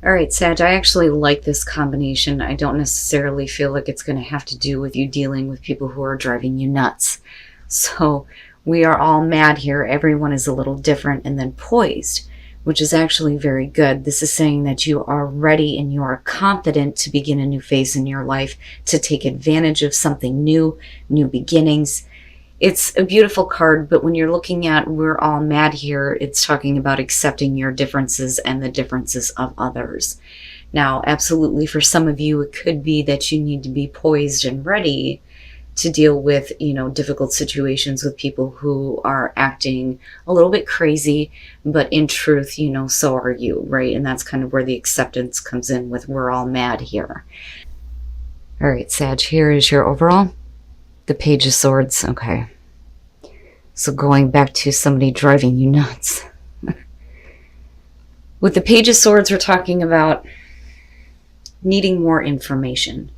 All right, Sag, I actually like this combination. I don't necessarily feel like it's going to have to do with you dealing with people who are driving you nuts. So we are all mad here. Everyone is a little different, and then poised, which is actually very good. This is saying that you are ready and you are confident to begin a new phase in your life, to take advantage of something new, new beginnings. It's a beautiful card, but when you're looking at we're all mad here, it's talking about accepting your differences and the differences of others. Now, absolutely, for some of you, it could be that you need to be poised and ready to deal with, difficult situations with people who are acting a little bit crazy, but in truth, so are you, right? And that's kind of where the acceptance comes in with we're all mad here. All right, Sag, here is your overall. The Page of Swords. Okay. So going back to somebody driving you nuts. With the Page of Swords, we're talking about needing more information.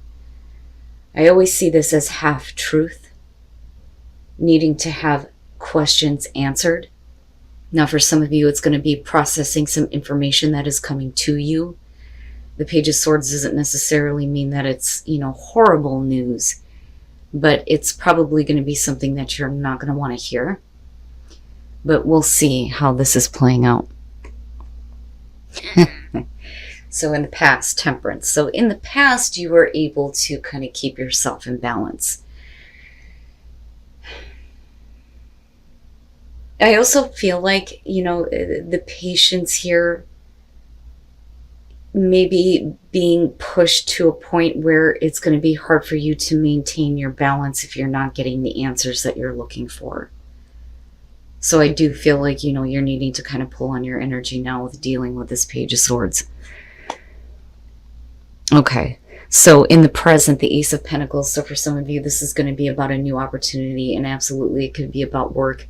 I always see this as half truth, needing to have questions answered. Now, for some of you, it's going to be processing some information that is coming to you. The Page of Swords doesn't necessarily mean that it's, horrible news, but it's probably going to be something that you're not going to want to hear. But we'll see how this is playing out. So in the past, Temperance. So in the past, you were able to kind of keep yourself in balance. I also feel like, the patience here maybe being pushed to a point where it's going to be hard for you to maintain your balance if you're not getting the answers that you're looking for. So I do feel like, you're needing to kind of pull on your energy now with dealing with this Page of Swords. Okay, so in the present, the Ace of Pentacles. So for some of you, this is going to be about a new opportunity, and absolutely it could be about work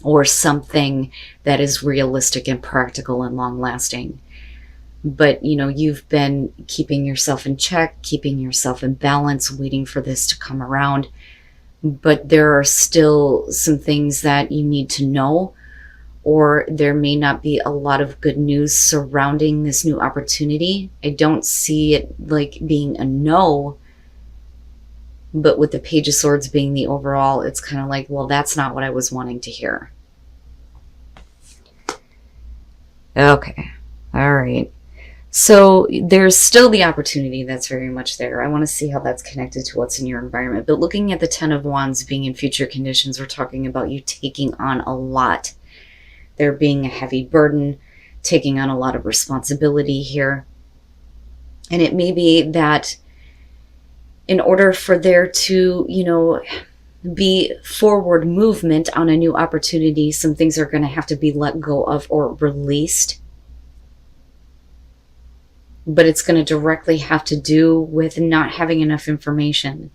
or something that is realistic and practical and long-lasting. But, you've been keeping yourself in check, keeping yourself in balance, waiting for this to come around. But there are still some things that you need to know, or there may not be a lot of good news surrounding this new opportunity. I don't see it like being a no, but with the Page of Swords being the overall, it's kind of like, well, that's not what I was wanting to hear. Okay, all right. So there's still the opportunity that's very much there. I want to see how that's connected to what's in your environment. But looking at the Ten of Wands being in future conditions, we're talking about you taking on a lot. There being a heavy burden, taking on a lot of responsibility here. And it may be that in order for there to, be forward movement on a new opportunity, some things are going to have to be let go of or released. But it's going to directly have to do with not having enough information.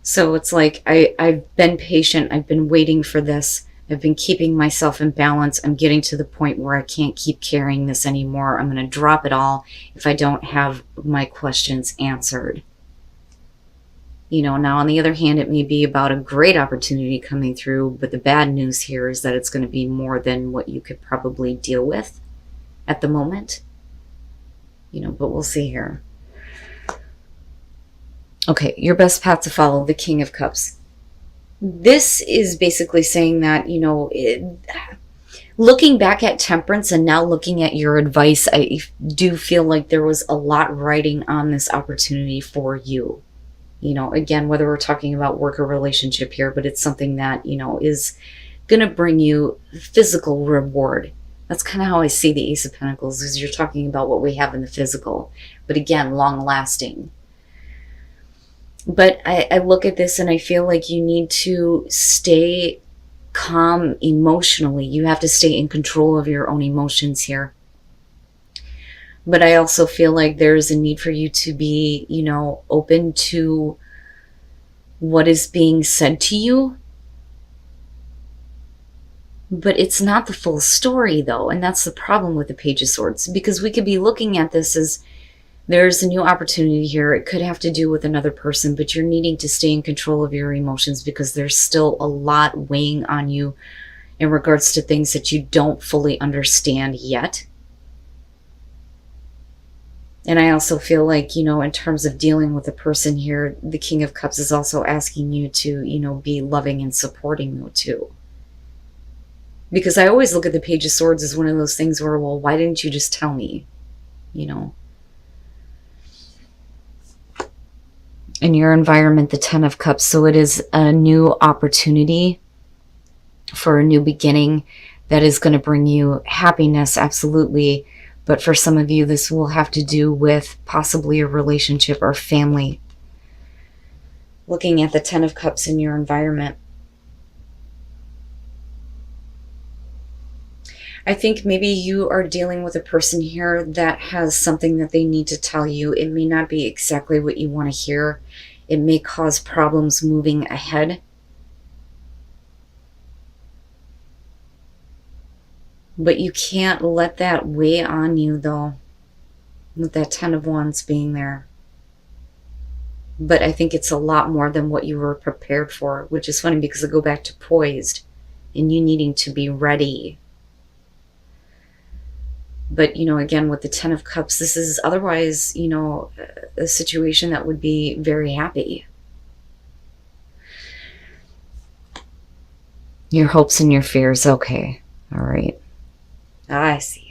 So it's like, I've been patient. I've been waiting for this. I've been keeping myself in balance. I'm getting to the point where I can't keep carrying this anymore. I'm going to drop it all if I don't have my questions answered. Now on the other hand, it may be about a great opportunity coming through, but the bad news here is that it's going to be more than what you could probably deal with at the moment, but we'll see here. Okay, your best path to follow, the King of Cups. This is basically saying that, looking back at Temperance and now looking at your advice, I do feel like there was a lot riding on this opportunity for you. Again, whether we're talking about work or relationship here, but it's something that, is going to bring you physical reward. That's kind of how I see the Ace of Pentacles, is you're talking about what we have in the physical, but again, long lasting. But I look at this and I feel like you need to stay calm emotionally. You have to stay in control of your own emotions here. But I also feel like there's a need for you to be, open to what is being said to you. But it's not the full story, though. And that's the problem with the Page of Swords. Because we could be looking at this as there's a new opportunity here. It could have to do with another person, but you're needing to stay in control of your emotions because there's still a lot weighing on you in regards to things that you don't fully understand yet. And I also feel like, in terms of dealing with a person here, the King of Cups is also asking you to, be loving and supporting them too. Because I always look at the Page of Swords as one of those things where, well, why didn't you just tell me? In your environment, the Ten of Cups. So it is a new opportunity for a new beginning that is going to bring you happiness, absolutely. But for some of you, this will have to do with possibly a relationship or family. Looking at the Ten of Cups in your environment, I think maybe you are dealing with a person here that has something that they need to tell you. It may not be exactly what you want to hear. It may cause problems moving ahead. But you can't let that weigh on you, though, with that Ten of Wands being there. But I think it's a lot more than what you were prepared for, which is funny because I go back to poised and you needing to be ready. But, again, with the Ten of Cups, this is otherwise, a situation that would be very happy. Your hopes and your fears. Okay. All right. I see.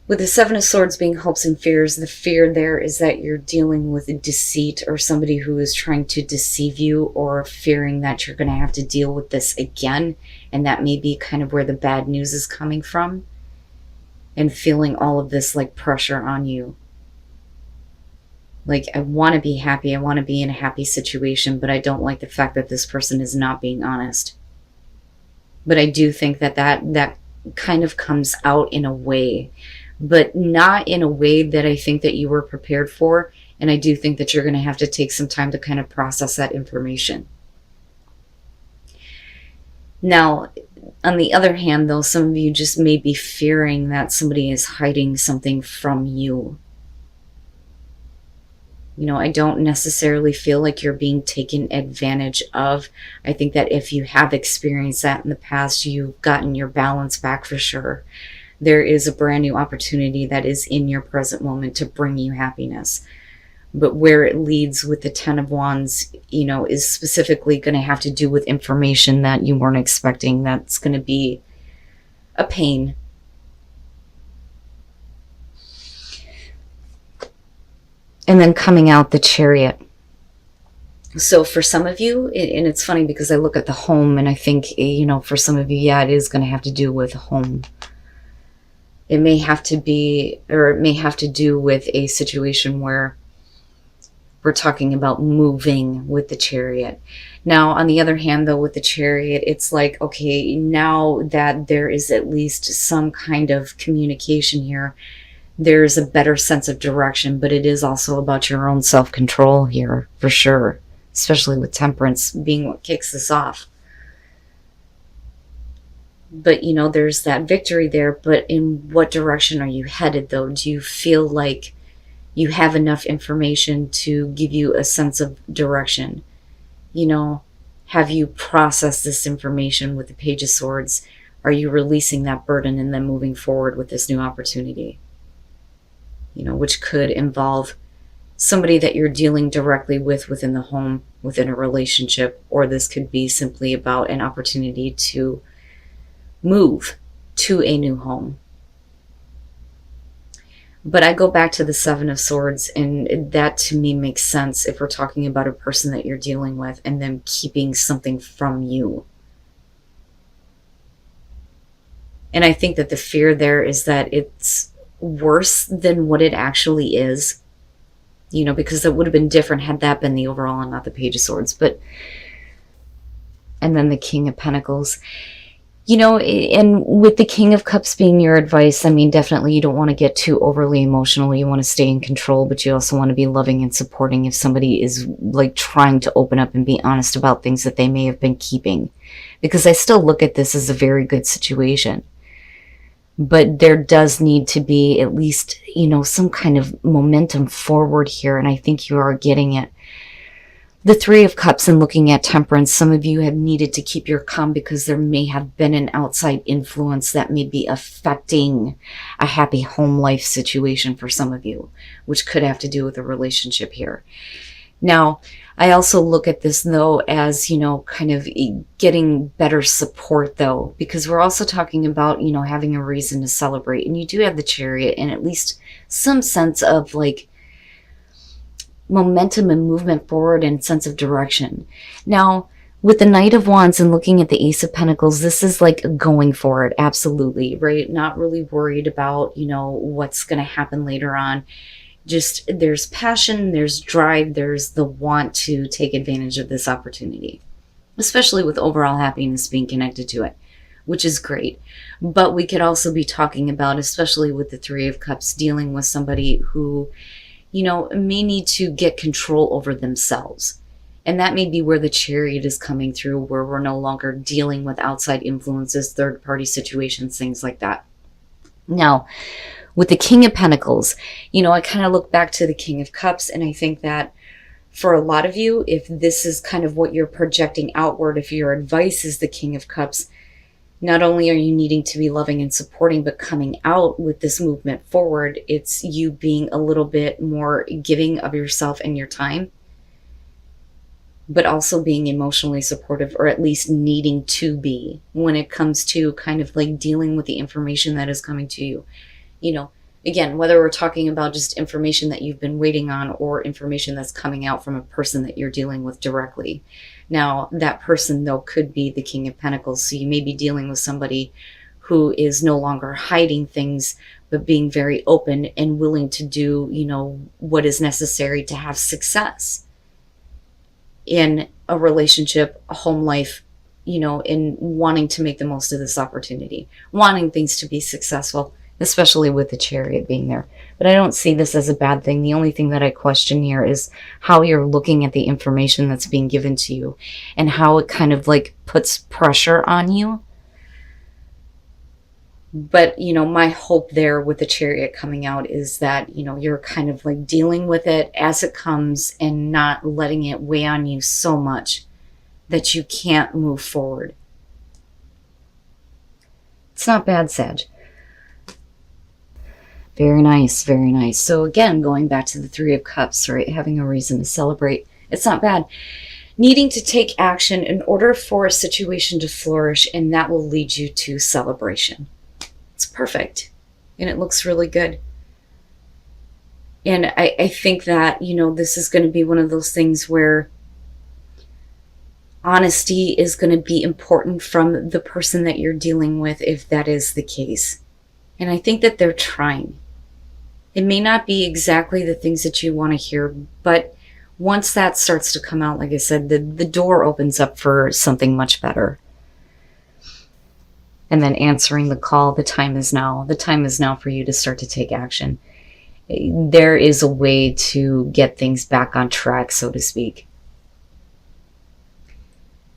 With the Seven of Swords being hopes and fears, the fear there is that you're dealing with a deceit or somebody who is trying to deceive you, or fearing that you're going to have to deal with this again. And that may be kind of where the bad news is coming from. And feeling all of this like pressure on you. Like, I want to be happy. I want to be in a happy situation, but I don't like the fact that this person is not being honest. But I do think that kind of comes out in a way, but not in a way that I think that you were prepared for. And I do think that you're going to have to take some time to kind of process that information. Now, on the other hand, though, some of you just may be fearing that somebody is hiding something from you. I don't necessarily feel like you're being taken advantage of. I think that if you have experienced that in the past, you've gotten your balance back for sure. There is a brand new opportunity that is in your present moment to bring you happiness. But where it leads with the Ten of Wands, is specifically going to have to do with information that you weren't expecting. That's going to be a pain. And then coming out, the Chariot. So for some of you, and it's funny because I look at the home and I think, for some of you, yeah, it is going to have to do with home. It may have to be, or it may have to do with a situation where we're talking about moving with the Chariot. Now, on the other hand, though, with the Chariot, it's like, okay, now that there is at least some kind of communication here, there's a better sense of direction, but it is also about your own self-control here, for sure, especially with Temperance being what kicks this off. But, there's that victory there, but in what direction are you headed, though? Do you feel like you have enough information to give you a sense of direction? Have you processed this information with the Page of Swords? Are you releasing that burden and then moving forward with this new opportunity? Which could involve somebody that you're dealing directly with within the home, within a relationship, or this could be simply about an opportunity to move to a new home. But I go back to the Seven of Swords, and that to me makes sense if we're talking about a person that you're dealing with and them keeping something from you. And I think that the fear there is that it's worse than what it actually is, because it would have been different had that been the overall and not the Page of Swords. And then the King of Pentacles. And with the King of Cups being your advice, definitely you don't want to get too overly emotional. You want to stay in control, but you also want to be loving and supporting if somebody is like trying to open up and be honest about things that they may have been keeping. Because I still look at this as a very good situation. But there does need to be at least, some kind of momentum forward here, and I think you are getting it. The Three of Cups and looking at Temperance, some of you have needed to keep your calm because there may have been an outside influence that may be affecting a happy home life situation for some of you, which could have to do with a relationship here. Now, I also look at this, though, as, kind of getting better support, though, because we're also talking about, having a reason to celebrate. And you do have the Chariot and at least some sense of, like, momentum and movement forward and sense of direction. Now, with the Knight of Wands and looking at the Ace of Pentacles, this is like going for it, absolutely, right? Not really worried about, what's going to happen later on. Just there's passion, there's drive, there's the want to take advantage of this opportunity, especially with overall happiness being connected to it, which is great. But we could also be talking about, especially with the Three of Cups, dealing with somebody who may need to get control over themselves. And that may be where the Chariot is coming through, where we're no longer dealing with outside influences, third-party situations, things like that. Now, with the King of Pentacles, I kind of look back to the King of Cups, and I think that for a lot of you, if this is kind of what you're projecting outward, if your advice is the King of Cups, not only are you needing to be loving and supporting, but coming out with this movement forward, it's you being a little bit more giving of yourself and your time, but also being emotionally supportive, or at least needing to be when it comes to kind of like dealing with the information that is coming to you. Again, whether we're talking about just information that you've been waiting on or information that's coming out from a person that you're dealing with directly. Now, that person, though, could be the King of Pentacles. So you may be dealing with somebody who is no longer hiding things, but being very open and willing to do, what is necessary to have success in a relationship, a home life, in wanting to make the most of this opportunity, wanting things to be successful, especially with the Chariot being there. But I don't see this as a bad thing. The only thing that I question here is how you're looking at the information that's being given to you and how it kind of like puts pressure on you. But, my hope there with the Chariot coming out is that, you're kind of like dealing with it as it comes and not letting it weigh on you so much that you can't move forward. It's not bad, Sag. Very nice, very nice. So again, going back to the Three of Cups, right? Having a reason to celebrate. It's not bad. Needing to take action in order for a situation to flourish, and that will lead you to celebration. It's perfect. And it looks really good. And I think that, this is going to be one of those things where honesty is going to be important from the person that you're dealing with, if that is the case. And I think that they're trying. It may not be exactly the things that you want to hear, but once that starts to come out, like I said, the door opens up for something much better. And then answering the call, the time is now. The time is now for you to start to take action. There is a way to get things back on track, so to speak.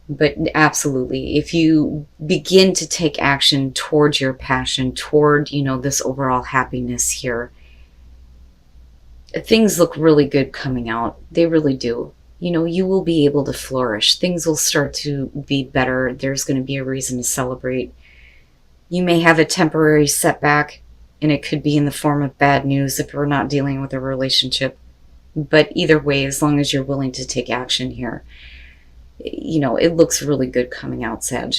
But absolutely, if you begin to take action towards your passion, toward, this overall happiness here, things look really good coming out. They really do. You will be able to flourish. Things will start to be better. There's going to be a reason to celebrate. You may have a temporary setback, and it could be in the form of bad news if we're not dealing with a relationship. But either way, as long as you're willing to take action here, it looks really good coming out, Sag.